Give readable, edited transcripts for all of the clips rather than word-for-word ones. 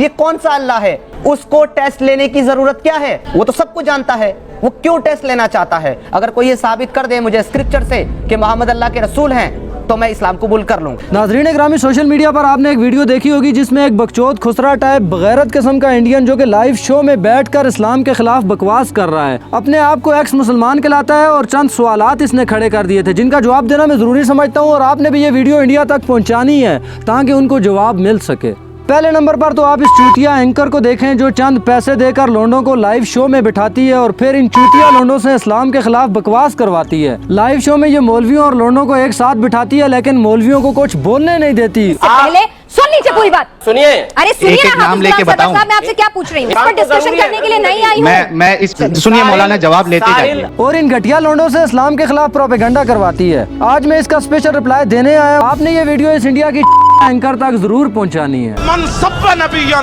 یہ کون سا اللہ ہے؟ اس کو ٹیسٹ لینے کی ضرورت کیا ہے؟ وہ تو سب کو جانتا ہے، وہ کیوں ٹیسٹ لینا چاہتا ہے؟ اگر کوئی یہ ثابت کر دے مجھے اسکرپچر سے کہ محمد اللہ کے رسول ہیں تو میں اسلام قبول کر لوں۔ ناظرین گرامی، سوشل میڈیا پر آپ نے ایک ویڈیو دیکھی ہوگی جس میں ایک بکچود خسرا ٹائپ بغیرت قسم کا انڈین جو کہ لائیو شو میں بیٹھ کر اسلام کے خلاف بکواس کر رہا ہے، اپنے آپ کو ایکس مسلمان کہلاتا ہے، اور چند سوالات اس نے کھڑے کر دیے تھے جن کا جواب دینا میں ضروری سمجھتا ہوں، اور آپ نے بھی یہ ویڈیو انڈیا تک پہنچانی ہے تاکہ ان کو جواب مل سکے۔ پہلے نمبر پر تو آپ اس چوتیا اینکر کو دیکھیں جو چند پیسے دے کر لونڈوں کو لائیو شو میں بٹھاتی ہے اور پھر ان چوتیا لونڈوں سے اسلام کے خلاف بکواس کرواتی ہے۔ لائیو شو میں یہ مولویوں اور لونڈوں کو ایک ساتھ بٹھاتی ہے لیکن مولویوں کو کچھ بولنے نہیں دیتی۔ پہلے سن لیجیے پوری بات، سنیے، ارے سنیے ایک نا، نام لے کے بتاؤں میں آپ سے کیا پوچھ رہی ہوں، اس پر ڈسکشن کرنے کے لیے نہیں آئی ہوں میں اس سنیے مولانا جواب لیتے جائیے۔ اور ان گھٹیا لونڈوں سے اسلام کے خلاف پروپیگنڈا کرواتی ہے۔ آج میں اس کا اسپیشل رپلائی دینے آیا ہوں، آپ نے یہ ویڈیو اس انڈیا کی اینکر تک ضرور پہنچانی ہے۔ من سب نبیًا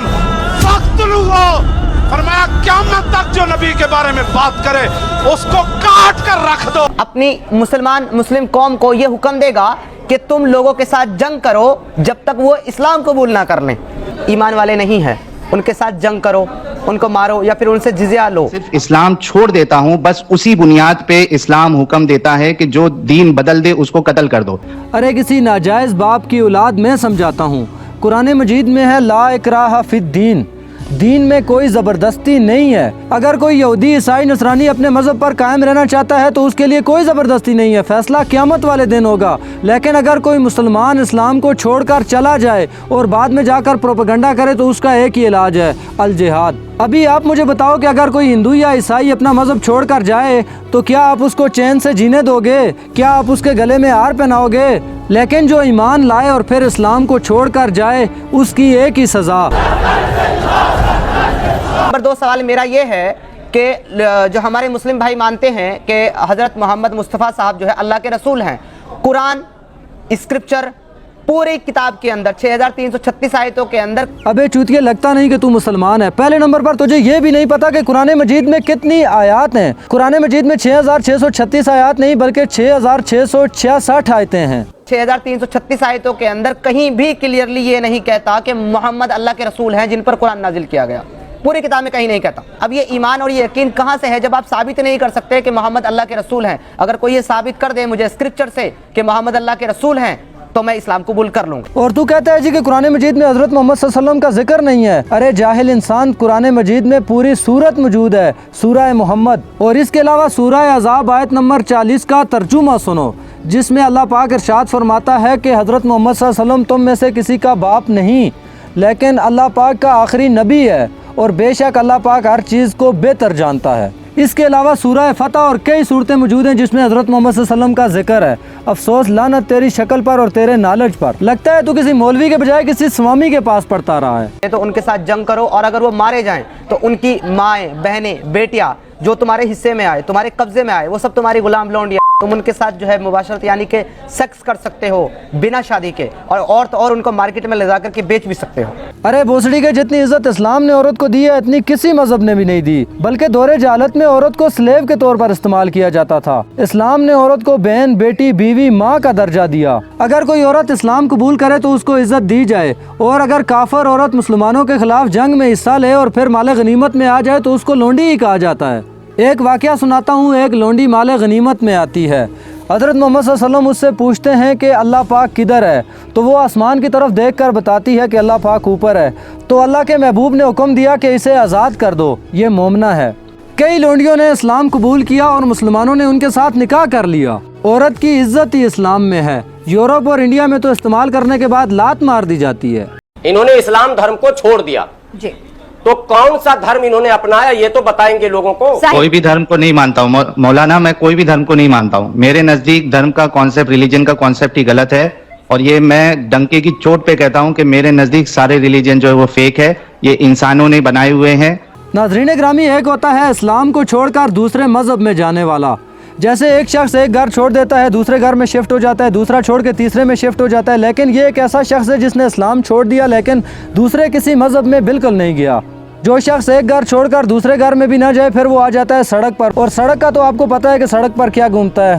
فاقتلوہ، فرمایا قیامت تک جو نبی کے بارے میں بات کرے اس کو کاٹ کر رکھ دو۔ اپنی مسلم قوم کو یہ حکم دے گا کہ تم لوگوں کے ساتھ جنگ کرو جب تک وہ اسلام قبول نہ کر لیں۔ ایمان والے نہیں ہیں، ان کے ساتھ جنگ کرو، ان کو مارو یا پھر ان سے جزیہ لو۔ صرف اسلام چھوڑ دیتا ہوں، بس اسی بنیاد پہ اسلام حکم دیتا ہے کہ جو دین بدل دے اس کو قتل کر دو۔ ارے کسی ناجائز باپ کی اولاد میں سمجھاتا ہوں، قرآن مجید میں ہے لا اکراہ فی الدین، دین میں کوئی زبردستی نہیں ہے۔ اگر کوئی یہودی، عیسائی، نصرانی اپنے مذہب پر قائم رہنا چاہتا ہے تو اس کے لیے کوئی زبردستی نہیں ہے، فیصلہ قیامت والے دن ہوگا۔ لیکن اگر کوئی مسلمان اسلام کو چھوڑ کر چلا جائے اور بعد میں جا کر پروپیگنڈا کرے تو اس کا ایک ہی علاج ہے، الجہاد۔ ابھی آپ مجھے بتاؤ کہ اگر کوئی ہندو یا عیسائی اپنا مذہب چھوڑ کر جائے تو کیا آپ اس کو چین سے جینے دو گے؟ کیا آپ اس کے گلے میں ہار پہناؤ گے؟ لیکن جو ایمان لائے اور پھر اسلام کو چھوڑ کر جائے اس کی ایک ہی سزا۔ نمبر 2 سوال میرا یہ ہے کہ جو ہمارے مسلم بھائی مانتے ہیں کہ حضرت محمد مصطفیٰ صاحب جو ہے اللہ کے رسول ہیں، قرآن اسکرپچر پوری کتاب کے اندر 6336 آیتوں کے اندر۔ ابے چوتیا، لگتا نہیں کہ تو مسلمان ہے۔ پہلے نمبر پر تجھے یہ بھی نہیں پتا کہ قرآن مجید میں کتنی آیات ہیں۔ قرآن مجید میں 6636 آیات نہیں بلکہ 6666 آیتیں ہیں۔ 6336 آیتوں کے اندر کہیں بھی کلیئرلی یہ نہیں کہتا کہ محمد اللہ کے رسول ہیں جن پر قرآن نازل کیا گیا، پوری کتاب میں کہیں نہیں کہتا۔ اب یہ ایمان اور یہ یقین کہاں سے ہے جب آپ ثابت نہیں کر سکتے کہ محمد اللہ کے رسول ہیں؟ اگر کوئی یہ ثابت کر دے مجھے اسکرپچر سے کہ محمد اللہ کے رسول ہیں تو میں اسلام قبول کر لوں گا۔ اور تو کہتا ہے جی کہ قرآن مجید میں حضرت محمد صلی اللہ علیہ وسلم کا ذکر نہیں ہے۔ ارے جاہل انسان، قرآن مجید میں پوری سورت موجود ہے، سورہ محمد، اور اس کے علاوہ سورہ احزاب آیت نمبر 40 کا ترجمہ سنو جس میں اللہ پاک ارشاد فرماتا ہے کہ حضرت محمد صلی اللہ علیہ وسلم تم میں سے کسی کا باپ نہیں لیکن اللہ پاک کا آخری نبی ہے، اور بے شک اللہ پاک ہر چیز کو بہتر جانتا ہے۔ اس کے علاوہ سورہ فتح اور کئی صورتیں موجود ہیں جس میں حضرت محمد صلی اللہ علیہ وسلم کا ذکر ہے۔ افسوس، لعنت تیری شکل پر اور تیرے نالج پر، لگتا ہے تو کسی مولوی کے بجائے کسی سوامی کے پاس پڑھتا رہا ہے۔ تو ان کے ساتھ جنگ کرو، اور اگر وہ مارے جائیں تو ان کی مائیں، بہنیں، بیٹیاں جو تمہارے حصے میں آئے، تمہارے قبضے میں آئے، وہ سب تمہاری غلام لونڈیاں، تم ان کے ساتھ جو ہے مباشرت یعنی کہ سیکس کر سکتے ہو بنا شادی کے، اور ان کو مارکیٹ میں لے جا کر کے بیچ بھی سکتے ہو۔ ارے بھوسڑی کے جتنی عزت اسلام نے عورت کو دی ہے اتنی کسی مذہب نے بھی نہیں دی، بلکہ دور جہالت میں عورت کو سلیو کے طور پر استعمال کیا جاتا تھا۔ اسلام نے عورت کو بہن، بیٹی، بیوی، ماں کا درجہ دیا۔ اگر کوئی عورت اسلام قبول کرے تو اس کو عزت دی جائے، اور اگر کافر عورت مسلمانوں کے خلاف جنگ میں حصہ لے اور پھر مال غنیمت میں آ جائے تو اس کو لونڈی ہی کہا جاتا ہے۔ ایک واقعہ سناتا ہوں، ایک لونڈی مال غنیمت میں آتی ہے۔ حضرت محمد صلی اللہ علیہ وسلم اس سے پوچھتے ہیں کہ اللہ پاک کدھر ہے؟ تو وہ آسمان کی طرف دیکھ کر بتاتی ہے کہ اللہ پاک اوپر ہے۔ تو اللہ کے محبوب نے حکم دیا کہ اسے آزاد کر دو، یہ مومنہ ہے۔ کئی لونڈیوں نے اسلام قبول کیا اور مسلمانوں نے ان کے ساتھ نکاح کر لیا۔ عورت کی عزت ہی اسلام میں ہے۔ یورپ اور انڈیا میں تو استعمال کرنے کے بعد لات مار دی جاتی ہے۔ انہوں نے اسلام دھرم کو چھوڑ دیا، جی تو کون سا دھرم انہوں نے اپنایا یہ تو بتائیں گے لوگوں کو۔ کوئی بھی دھرم کو نہیں مانتا ہوں مولانا، میں کوئی بھی دھرم کو نہیں مانتا ہوں۔ میرے نزدیک دھرم کا کانسیپٹ، ریلیجن کا کانسیپٹ ہی غلط ہے، اور یہ میں ڈنکے کی چوٹ پہ کہتا ہوں کہ میرے نزدیک سارے ریلیجن جو ہے وہ فیک ہے، یہ انسانوں نے بنائے ہوئے ہیں۔ ناظرین گرامی، ایک ہوتا ہے اسلام کو چھوڑ کر دوسرے مذہب میں جانے والا، جیسے ایک شخص ایک گھر چھوڑ دیتا ہے، دوسرے گھر میں شفٹ ہو جاتا ہے، دوسرا چھوڑ کے تیسرے میں شفٹ ہو جاتا ہے، لیکن یہ ایک ایسا شخص ہے جس نے اسلام چھوڑ دیا لیکن دوسرے کسی مذہب میں بالکل نہیں گیا۔ جو شخص ایک گھر چھوڑ کر دوسرے گھر میں بھی نہ جائے پھر وہ آ جاتا ہے سڑک پر، اور سڑک کا تو آپ کو پتہ ہے کہ سڑک پر کیا گھومتا ہے۔